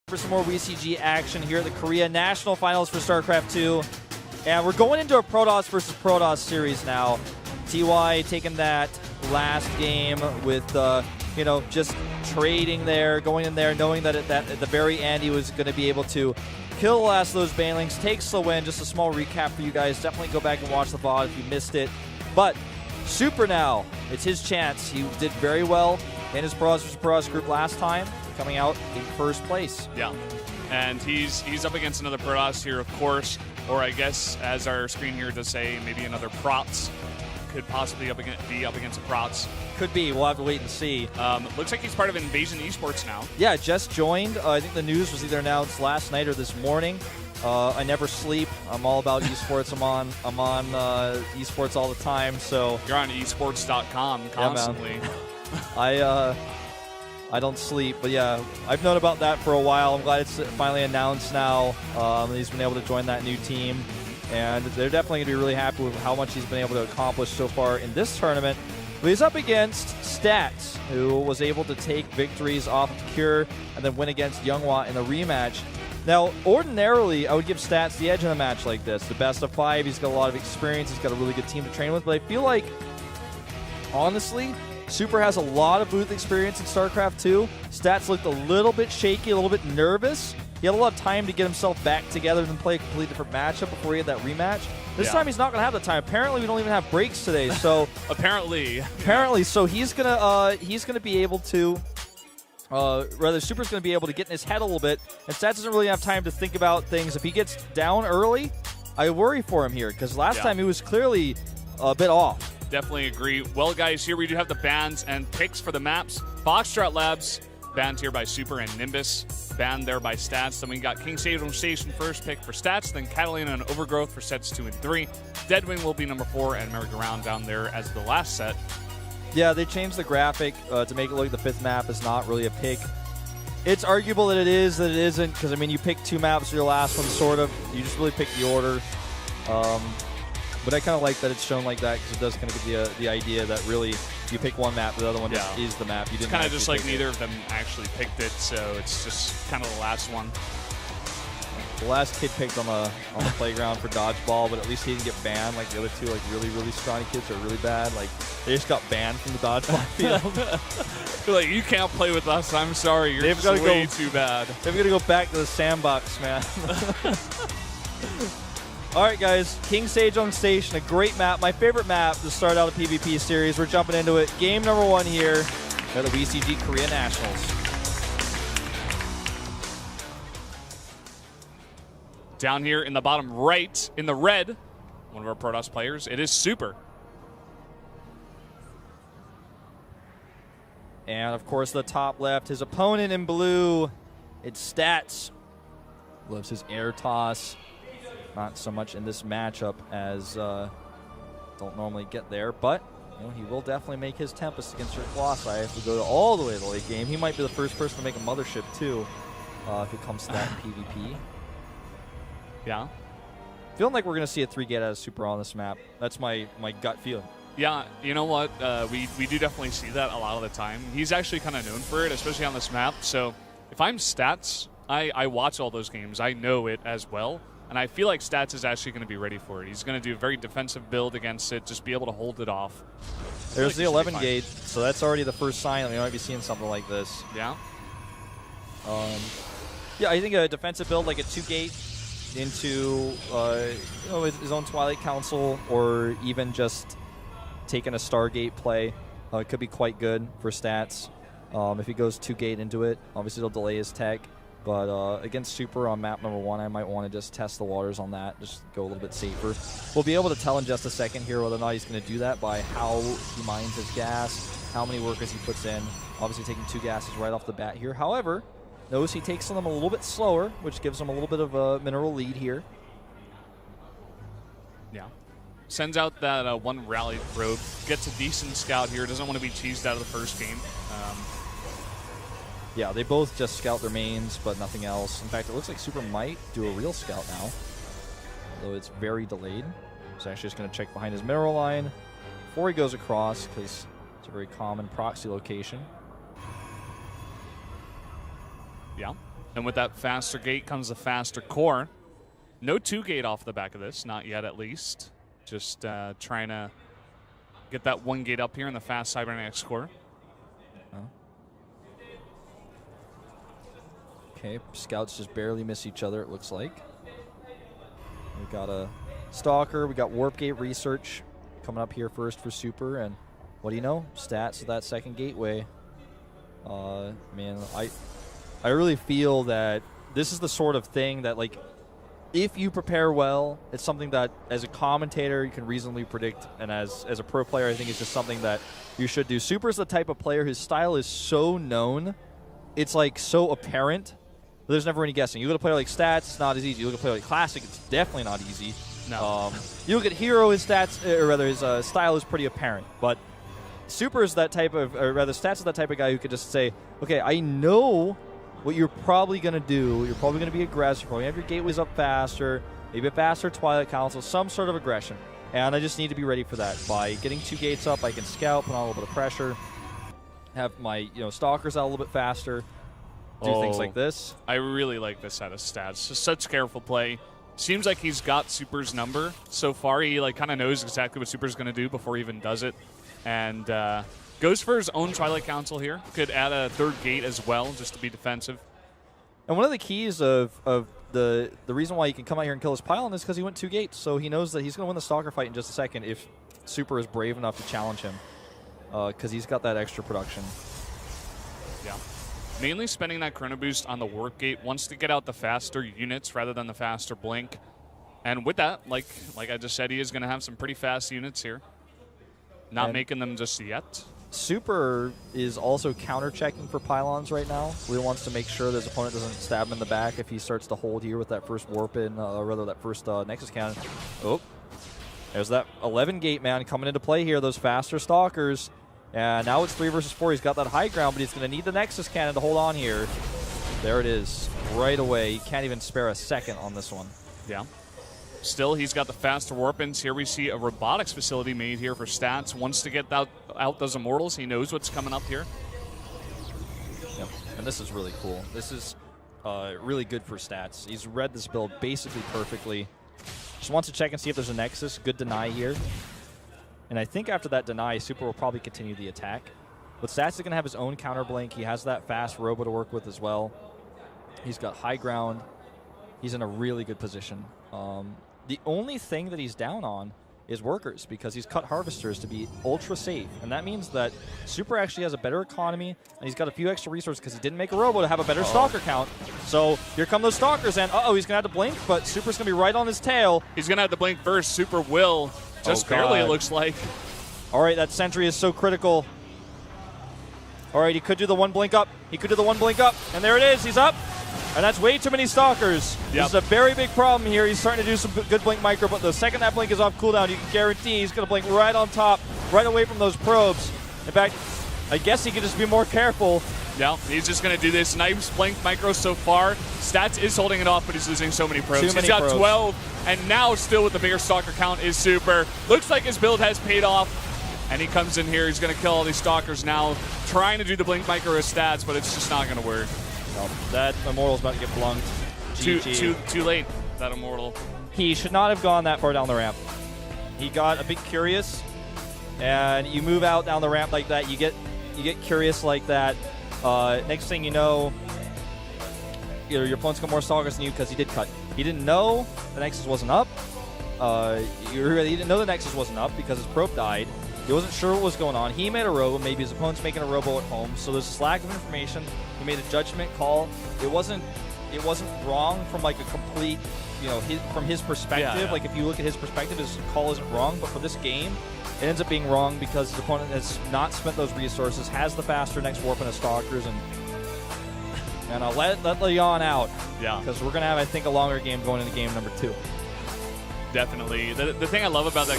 For some more WECG action here at the Korea National Finals for StarCraft 2. And we're going into a Protoss versus Protoss series now. TY taking that last game with, just trading there, going in there, knowing that at the very end he was going to be able to kill the last of those banelings, takes the win. Just a small recap for you guys. Definitely go back and watch the VOD if you missed it. But Super now, it's his chance. He did very well in his Protoss versus Protoss group last time, coming out in first place. Yeah, and he's up against another Protoss here, of course, or I guess, as our screen here does say, maybe another Prots. Could possibly be up against a Prots. Could be. We'll have to wait and see. Looks like he's part of Invasion Esports now. Yeah, just joined. I think the news was either announced last night or this morning. I never sleep. I'm all about esports. I'm on esports all the time. So you're on esports.com constantly. Yeah, I don't sleep, but yeah, I've known about that for a while. I'm glad it's finally announced now. He's been able to join that new team, and they're definitely going to be really happy with how much he's been able to accomplish so far in this tournament. But he's up against Stats, who was able to take victories off of Cure and then win against Younghwa in the rematch. Now, ordinarily, I would give Stats the edge in a match like this. The best of 5, he's got a lot of experience, he's got a really good team to train with, but I feel like, honestly, Super has a lot of booth experience in StarCraft 2. Stats looked a little bit shaky, a little bit nervous. He had a lot of time to get himself back together and play a completely different matchup before he had that rematch. This time he's not going to have the time. Apparently, we don't even have breaks today. So apparently, so he's gonna be able to. Super's going to be able to get in his head a little bit, and Stats doesn't really have time to think about things. If he gets down early, I worry for him here, because last time he was clearly a bit off. Definitely agree. Well, guys, here we do have the bans and picks for the maps. Foxtrot Labs, banned here by Super, and Nimbus, banned there by Stats. Then we got King Sage Station first pick for Stats, then Catalina and Overgrowth for sets 2 and 3. Deadwing will be number 4, and Merry-Go-Round down there as the last set. Yeah, they changed the graphic to make it look like the 5th map is not really a pick. It's arguable that it is, that it isn't, because, I mean, you pick 2 maps for your last one, sort of. You just really pick the order. But I kind of like that it's shown like that, because it does kind of give the idea that really you pick one map, the other one just is the map. You didn't. It's kind of just like neither of them actually picked it, so it's just kind of the last one. The last kid picked on the playground for dodgeball, but at least he didn't get banned like the other two, like really scrawny kids are really bad. Like they just got banned from the dodgeball field. They're like, you can't play with us. I'm sorry, you're just way too bad. They've got to go back to the sandbox, man. All right, guys, King Sage on Station, a great map. My favorite map to start out the PvP series. We're jumping into it. Game number 1 here at the WECG Korea Nationals. Down here in the bottom right, in the red, one of our Protoss players, it is Super. And, of course, the top left, his opponent in blue, it's Stats. Loves his air toss. Not so much in this matchup as don't normally get there, but he will definitely make his Tempest against your Colossi if we go all the way to the late game. He might be the first person to make a Mothership, too, if it comes to that in PvP. Yeah. Feeling like we're going to see a 3-gate out of Super on this map. That's my gut feeling. Yeah, you know what? We do definitely see that a lot of the time. He's actually kind of known for it, especially on this map. So if I'm Stats, I watch all those games. I know it as well. And I feel like Stats is actually going to be ready for it. He's going to do a very defensive build against it, just be able to hold it off. There's the 11 gate, so that's already the first sign that we might be seeing something like this. Yeah? Yeah, I think a defensive build like a 2-gate into his own Twilight Council, or even just taking a Stargate play. It could be quite good for Stats. If he goes 2-gate into it, obviously it'll delay his tech. But against Super on map number 1, I might want to just test the waters on that, just go a little bit safer. We'll be able to tell in just a second here whether or not he's going to do that by how he mines his gas, how many workers he puts in. Obviously taking 2 gases right off the bat here. However, notice he takes them a little bit slower, which gives him a little bit of a mineral lead here. Yeah. Sends out that 1 rally probe, gets a decent scout here, doesn't want to be cheesed out of the first game. Yeah, they both just scout their mains, but nothing else. In fact, it looks like Super might do a real scout now, although it's very delayed. So actually just going to check behind his mineral line before he goes across, because it's a very common proxy location. Yeah. And with that faster gate comes the faster core. No 2-gate off the back of this, not yet at least. Just trying to get that 1 gate up here in the fast cybernetics core. Okay, scouts just barely miss each other, it looks like. We got a Stalker, we got Warp Gate Research coming up here first for Super, and what do you know? Stats of that second gateway. Man, I really feel that this is the sort of thing that, like, if you prepare well, it's something that as a commentator you can reasonably predict, and as a pro player I think it's just something that you should do. Super's the type of player, his style is so known, it's like so apparent, there's never any guessing. You look at a player like Stats, it's not as easy. You look at a player like Classic, it's definitely not easy. No. You look at Hero, his stats, or rather his style is pretty apparent, but Super is that type of, or rather Stats is that type of guy who could just say, okay, I know what you're probably going to do. You're probably going to be aggressive. You're probably going to have your gateways up faster, maybe a faster Twilight Council, some sort of aggression. And I just need to be ready for that. By getting 2 gates up, I can scout, put on a little bit of pressure, have my Stalkers out a little bit faster, do things like this. I really like this set of stats. Just such careful play. Seems like he's got Super's number so far. He kind of knows exactly what Super's going to do before he even does it. And goes for his own Twilight Council here. Could add a 3rd gate as well, just to be defensive. And one of the keys of the reason why he can come out here and kill his pylon is because he went 2 gates. So he knows that he's going to win the Stalker fight in just a second if Super is brave enough to challenge him, because he's got that extra production. Yeah. Mainly spending that Chrono Boost on the Warp Gate, wants to get out the faster units rather than the faster Blink. And with that, like I just said, he is going to have some pretty fast units here. Not making them just yet. Super is also counter-checking for pylons right now. Really wants to make sure that his opponent doesn't stab him in the back if he starts to hold here with that first warp in, or rather that first Nexus Cannon. Oh, there's that 11 gate man coming into play here, those faster Stalkers. And now it's 3 versus 4. He's got that high ground, but he's going to need the Nexus Cannon to hold on here. There it is, right away. He can't even spare a second on this one. Yeah. Still, he's got the faster warp-ins. Here we see a robotics facility made here for Stats. Wants to get out those Immortals. He knows what's coming up here. Yep. And this is really cool. This is really good for Stats. He's read this build basically perfectly. Just wants to check and see if there's a Nexus. Good deny here. And I think after that deny, Super will probably continue the attack. But Stats is going to have his own counter blink. He has that fast robo to work with as well. He's got high ground. He's in a really good position. The only thing that he's down on is workers, because he's cut harvesters to be ultra safe. And that means that Super actually has a better economy, and he's got a few extra resources because he didn't make a robo to have a better Stalker count. So here come those Stalkers, and he's going to have to blink, but Super's going to be right on his tail. He's going to have to blink first. Super will. Just barely, it looks like. All right, that sentry is so critical. All right, he could do the 1 blink up. He could do the 1 blink up, and there it is. He's up. And that's way too many Stalkers. Yep. This is a very big problem here. He's starting to do some good blink micro, but the second that blink is off cooldown, you can guarantee he's going to blink right on top, right away from those probes. In fact, I guess he could just be more careful. Yeah, he's just going to do this. Nice blink micro so far. Stats is holding it off, but he's losing so many probes. He's got 12, and now still with the bigger Stalker count is Super. Looks like his build has paid off, and he comes in here. He's going to kill all these Stalkers now, trying to do the blink micro with Stats, but it's just not going to work. That Immortal's about to get blunked. Too late, that Immortal. He should not have gone that far down the ramp. He got a bit curious, and you move out down the ramp like that, you get curious like that. Next thing you know, your opponent's got more Stalkers than you because he did cut. He didn't know the Nexus wasn't up. He didn't know the Nexus wasn't up because his probe died. He wasn't sure what was going on. He made a robo. Maybe his opponent's making a robo at home. So there's this lack of information. He made a judgment call. It wasn't wrong from like a complete, from his perspective. Yeah. Like if you look at his perspective, his call isn't wrong. But for this game, it ends up being wrong because his opponent has not spent those resources, has the faster next warp and his Stalkers, and I'll let Leon out. Yeah. Because we're gonna have, I think, a longer game going into game number 2. Definitely. The thing I love about that